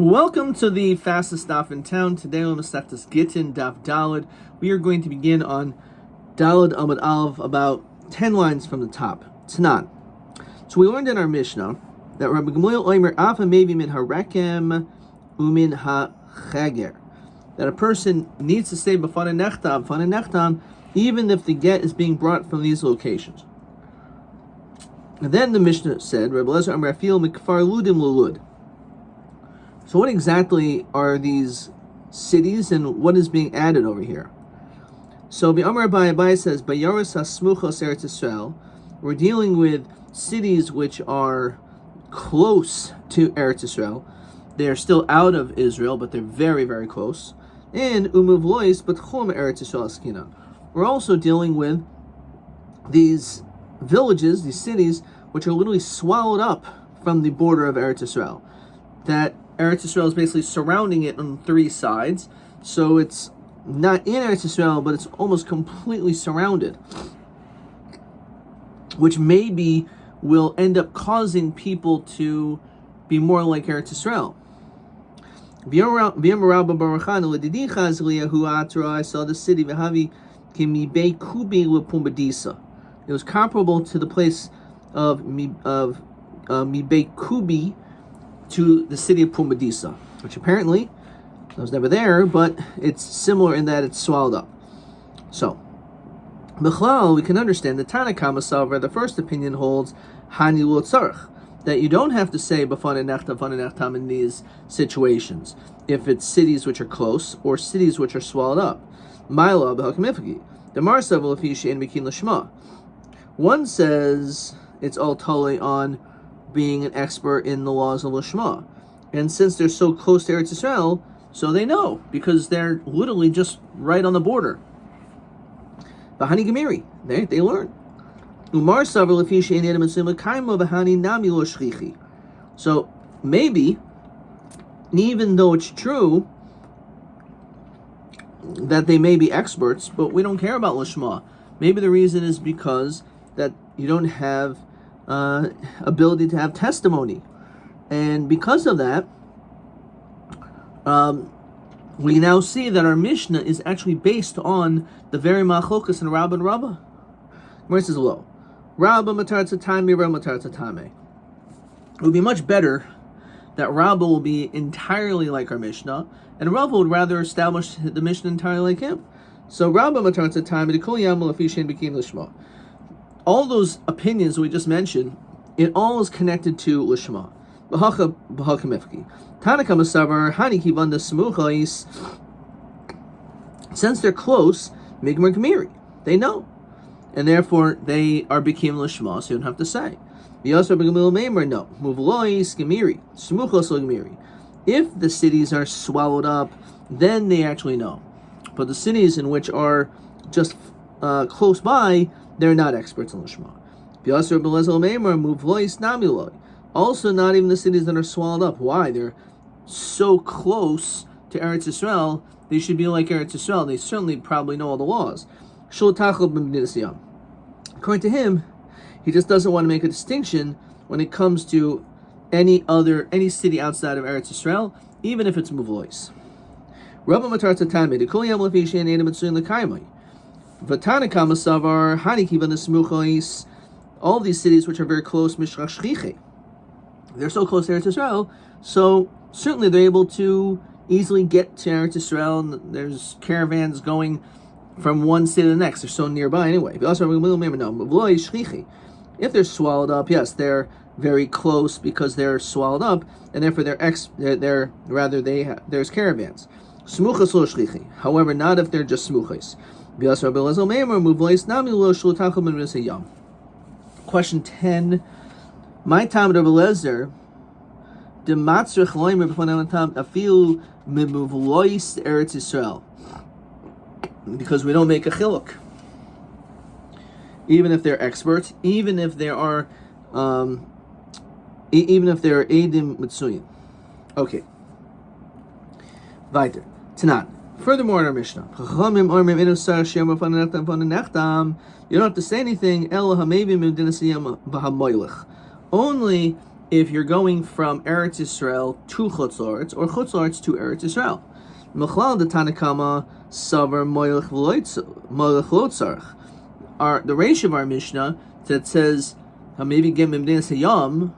Welcome to the fastest daf in town. Today on Masechtas Gittin daf Daled. We are going to begin on Daled Amud Alv, about 10 lines from the top. Tanan. So we learned in our Mishnah that Rabbi Gamliel Omer Afa Mevi min Harekem Umin HaChager, that a person needs to stay b'fanei nechtam, even if the get is being brought from these locations. And then the Mishnah said, Rabbi Lezer Amar Afil Mikfar Ludim Lulud. So what exactly are these cities and what is being added over here? So the Amar Rabbi says, Bayaris HaSmuchos Eretz Yisrael, we're dealing with cities which are close to Eretz Yisrael. They are still out of Israel, but they're very, very close. And Umuvlois B'tchum Eretz Yisrael Askinan. We're also dealing with these villages, these cities, which are literally swallowed up from the border of Eretz Yisrael. That Eretz Yisrael is basically surrounding it on three sides, so it's not in Eretz Yisrael, but it's almost completely surrounded, which maybe will end up causing people to be more like Eretz Yisrael. I saw the city. It was comparable to the place of Mibei Kubi, to the city of Pumbedisa, which apparently I was never there, but it's similar in that it's swallowed up. So, B'chlal, we can understand the Tanakh Masavar, the first opinion holds Hani lo tzarich, that you don't have to say b'fanei nechtam in these situations, if it's cities which are close or cities which are swallowed up. Maila b'hakmifki, the Marsav l'fi she'en mikin l'shma. One says it's all totally on being an expert in the laws of Lishma. And since they're so close to Eretz Yisrael, so they know, because they're literally just right on the border. Bahani Gemiri, they learn. So maybe, even though it's true that they may be experts, but we don't care about Lishma. Maybe the reason is because that you don't have ability to have testimony, and because of that, we now see that our Mishnah is actually based on the very machlokas in Rabbi and Rabbi. Where it says, "Lo, Rabbi matar tzatame, Rabbi matar tzatame." It would be much better that Rabbi will be entirely like our Mishnah, and Rabbi would rather establish the Mishnah entirely like him. So Rabbi matar tzatame, the kol yamal afishen bekin lishma. All those opinions we just mentioned, it all is connected to Lishma. Since they're close, Migmar Gemiri, they know. And therefore, they are became Lishma, so you don't have to say. If the cities are swallowed up, then they actually know. But the cities in which are just close by, they're not experts in Lishma. Also, not even the cities that are swallowed up. Why? They're so close to Eretz Yisrael, they should be like Eretz Yisrael. They certainly probably know all the laws. According to him, he just doesn't want to make a distinction when it comes to any city outside of Eretz Yisrael, even if it's Muvlois. Rabbi matar tzatame, the kol yam lefi she'en edem mitzuyin l'kaimai. V'tanakh masavar haniki v'nesmuchos. All these cities which are very close, mishrach shchiche, they're so close to Eretz Yisrael, so certainly they're able to easily get to Eretz Yisrael, and there's caravans going from one city to the next. They're so nearby anyway. If they're swallowed up, yes, they're very close because they're swallowed up, and therefore there's caravans. Smuchos lo shchiche. However, not if they're just smuchos. Question 10. My time Rabbi Lezer, the matzrich loimer b'fanei tam afil mimuvlois Eretz Yisrael, because we don't make a chiluk. Even if they're experts, even if there are edim mitzuyin. Okay. Weiter. Tanan. Furthermore, in our Mishnah, you don't have to say anything. Only if you're going from Eretz Yisrael to Chutz La'aretz or Chutz La'aretz to Eretz Yisrael. Mechlal the Tanakama Savar Moilech Lo Tzarech. The ratio of our Mishnah that says maybe get Mimedinas Hayam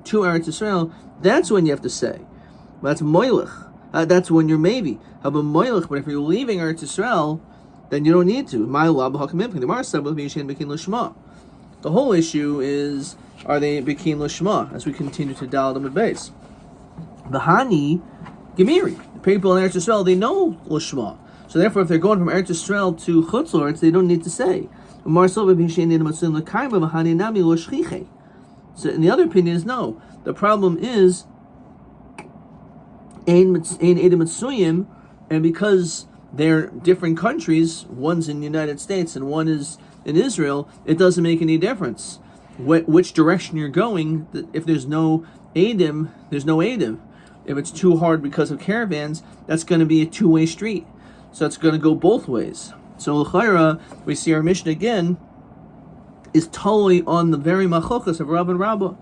to Eretz Yisrael, that's when you have to say. That's Moilech. That's when you're maybe. How about Moilech? But if you're leaving Eretz Yisrael, then you don't need to. The whole issue is, are they Bekin Lishma, as we continue to Daled Amud Beis. The Hani Gemiri. The people in Eretz Yisrael, they know Lishma. So therefore, if they're going from Eretz Yisrael to Chutz La'aretz, they don't need to say. So, and the other opinion is no. The problem is, and because they're different countries, one's in the United States and one is in Israel, it doesn't make any difference which direction you're going. If there's no Eidim, there's no Eidim. If it's too hard because of caravans, that's going to be a two-way street. So it's going to go both ways. So l'chayra, we see our Mishnah again is totally on the very machokas of Rav and Rabba.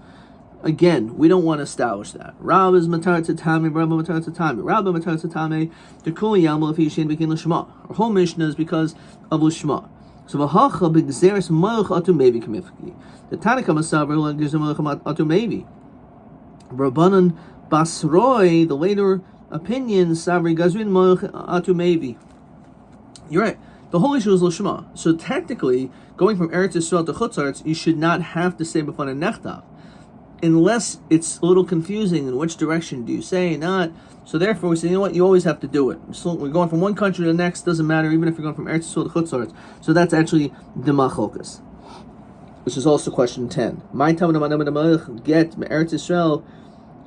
Again, we don't want to establish that. Rav is matar tzatami, Rabba matar tzatami. Rabba matar tzatami, dekuli yamel afishin bekin l'shma. Our whole Mishnah is because of l'shma. So v'hacha b'gzeres malach atu mevi k'mifki. The Tanakh Masaver l'gzeres malach atu mevi. Rabbanan basroi, the later opinion, savri gazrin malach atu mevi. You're right. The whole issue is l'shma. So technically, going from Eretz Yisrael to Chutz La'aretz, you should not have to say b'fan and nechtav, unless it's a little confusing in which direction do you say, not. So therefore, we say, you know what, you always have to do it. So we're going from one country to the next, doesn't matter, even if you're going from Eretz Yisrael to Chutz La'aretz. So that's actually the machokas, which is also question 10. My tam get Eretz Yisrael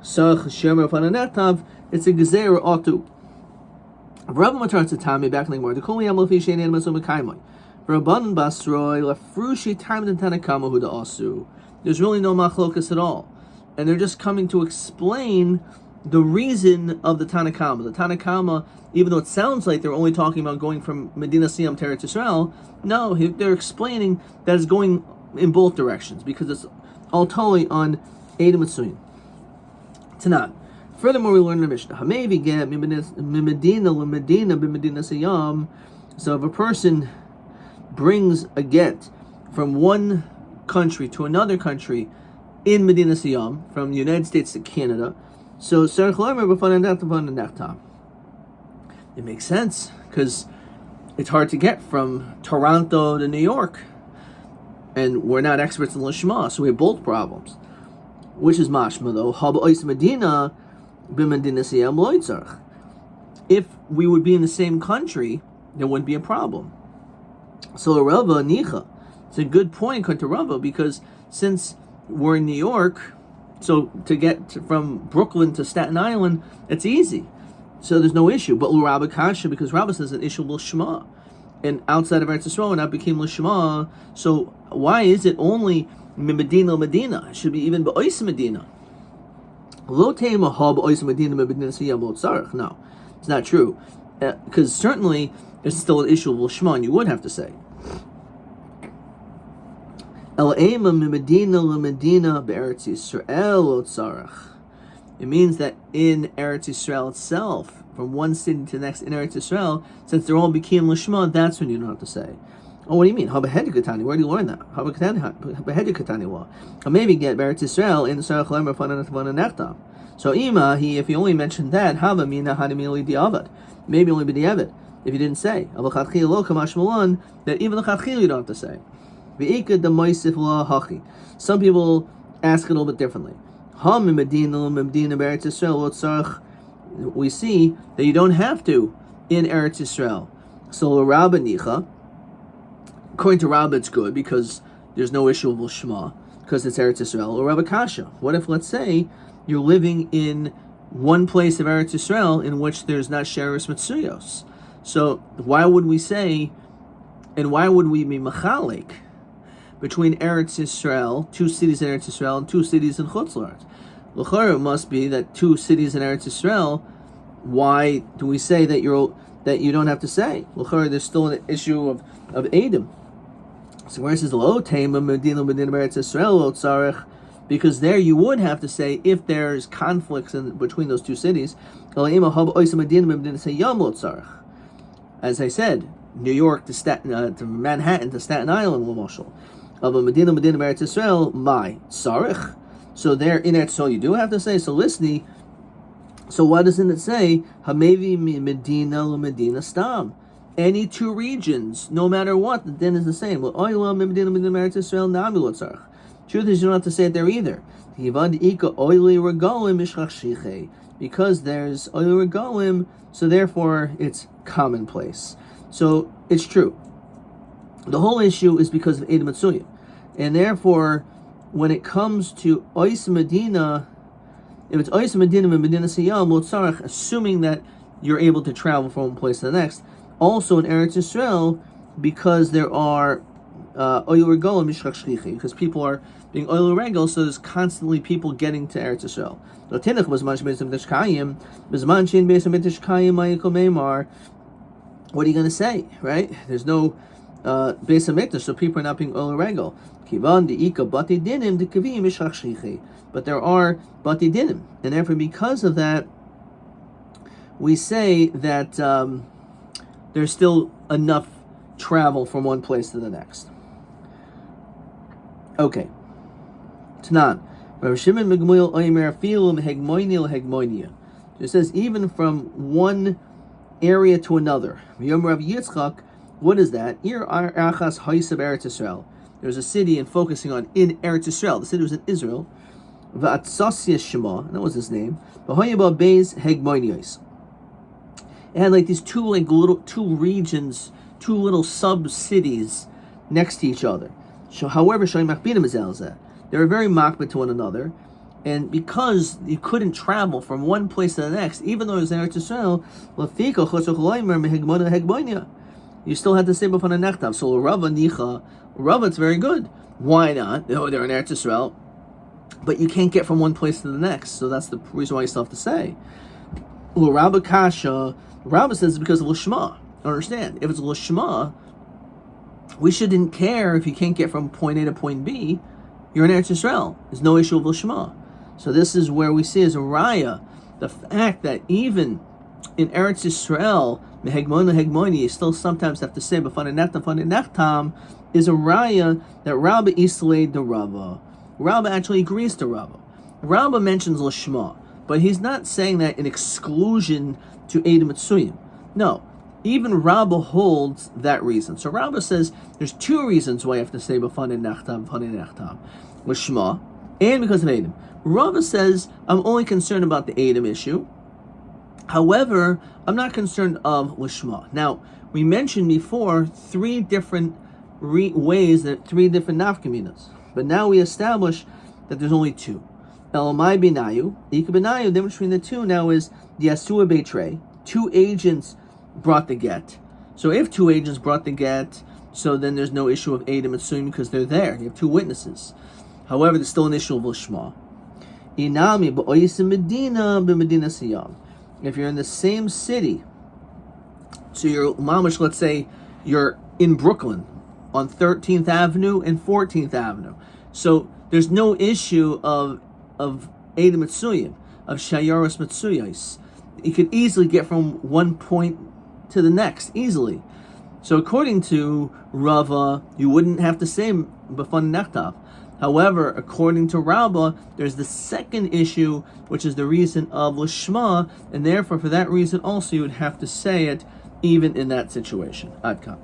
sarach shemer b'fan and nechtav. It's a gezer atu. Rabbi matar tzatami back in the Gemara. Dekol yamel fi shein masum mekaymai. Rabban basroi lafrushi time den tanakama hu da asu. There's really no machlokas at all, and they're just coming to explain the reason of the Tanakama. The Tanakama, even though it sounds like they're only talking about going from Medina Siyam to Eretz Yisrael, no, they're explaining that it's going in both directions because it's all totally on Eidim Mitzuyin. Tanan. Furthermore, we learn in the Mishnah, Hamevi get Medina l'Medina b'Medina Siyam. So if a person brings a get from one country to another country in Medina Siyam, from the United States to Canada, so it makes sense because it's hard to get from Toronto to New York, and we're not experts in Lishma, so we have both problems. Which is mashma though, Medina b'Medina Siyam lo yitzarach. If we would be in the same country, there wouldn't be a problem. So Rava nicha. It's a good point according to Rabbi, because since we're in New York, so to get from Brooklyn to Staten Island, it's easy. So there's no issue. But Rabbi Kasha, because Rabbi says an issue l'shma, and outside of Eretz Yisrael, that became l'shma. So why is it only Medina Medina? It should be even b'ois Medina. Lo teima hab b'ois Medina Medina siyam lo tzarech. No, it's not true, because certainly it's still an issue of l'shma, and you would have to say. It means that in Eretz Yisrael itself, from one city to the next in Eretz Yisrael, since they're all became l'shma, that's when you don't have to say. Oh, what do you mean? Where do you learn that? Maybe get Eretz Yisrael in Sarach Lemer Fananatvan Nechtam. So if you only mentioned that, maybe only b'diavad, if you didn't say. That even the Chatchil you don't have to say. Some people ask it a little bit differently. We see that you don't have to in Eretz Yisrael. So Rabba Nicha, according to Rabba, it's good because there's no issue of Shema because it's Eretz Yisrael. Or Rabba Kasha. What if, let's say, you're living in one place of Eretz Yisrael in which there's not Sheres Mitzuyos? So why would we say, and why would we be Machalik between Eretz Yisrael, two cities in Eretz Yisrael, and two cities in Chutz La'aretz? L'chara must be that two cities in Eretz Yisrael. Why do we say that you don't have to say? L'chara, there's still an issue of Eidim. So where it says Lo Tema Medina Medina Eretz Yisrael Lo Tzarech, because there you would have to say, if there's conflicts between those two cities, as I said, New York to Manhattan to Staten Island, Medina Eretz Israel, my Tzarich. So there in Eretz Israel you do have to say. So listen. So why doesn't it say Hamevi Medina Medina Stam? Any two regions, no matter what, the din is the same. Truth is, you don't have to say it there either. Because there's oily regolim, so therefore it's commonplace. So it's true. The whole issue is because of Edom Mitzuyim. And therefore, when it comes to Ois Medina, if it's Ois Medina and Medina Siyam, Motzarach, assuming that you're able to travel from one place to the next, also in Eretz Yisrael, because there are Oil Regol and Mishchach Shlichi, because people are being Oil Regol, so there's constantly people getting to Eretz Yisrael. What are you going to say, right? There's no Beis HaMikdash, so people are not being Oil Regol. But there are Bati Dinim, and therefore because of that, we say that there's still enough travel from one place to the next. Okay. Tanan. It says even from one area to another. What is that? There's a city, and focusing on in Eretz Yisrael. The city was in Israel. Shema, and that was his name. It had like these two regions, two little sub-cities next to each other. So, however, they were very makbid to one another, and because you couldn't travel from one place to the next, even though it was in Eretz Yisrael, you still had to say b'fan nechtav. So Rava, it's very good. Why not? Oh, they're in Eretz Yisrael, but you can't get from one place to the next, so that's the reason why you still have to say. Rabbi Kasha, Rabbi says it's because of Lishma. Understand? If it's Lishma, we shouldn't care if you can't get from point A to point B. You're in Eretz Yisrael. There's no issue of Lishma. So this is where we see as a raya the fact that even in Eretz Yisrael, mehegmoni, you still sometimes have to say b'fan nechtam is a raya that Rabbi islayed the Rabba. Rabbi actually agrees to Rabba. Rabba mentions Lishma, but he's not saying that in exclusion to Edom Mitzuyim. No, even Rabba holds that reason. So Rabba says there's two reasons why you have to say b'fan nechtam, Lishma, and because of Edom. Rabba says I'm only concerned about the Edom issue. However, I'm not concerned of Lishma. Now, we mentioned before three different ways, that three different nafkaminas. But now we establish that there's only two. Elamai binayu, Ika binayu, the difference between the two now is the Asua Beitrei. Two agents brought the get. So if two agents brought the get, so then there's no issue of Edom and Suyim because they're there. You have two witnesses. However, there's still an issue of Lishma. Inami ba'oyis Medina b'Medina Siyam. If you're in the same city, so you're mamash, let's say you're in Brooklyn on 13th Avenue and 14th Avenue. So there's no issue of Edom Mitzuyim, of Shayaros Mitzuyos. You could easily get from one point to the next, easily. So according to Rava, you wouldn't have to say b'fan nechtav. However, according to Rabba, there's the second issue, which is the reason of Lishma, and therefore for that reason also you would have to say it even in that situation. Adkan.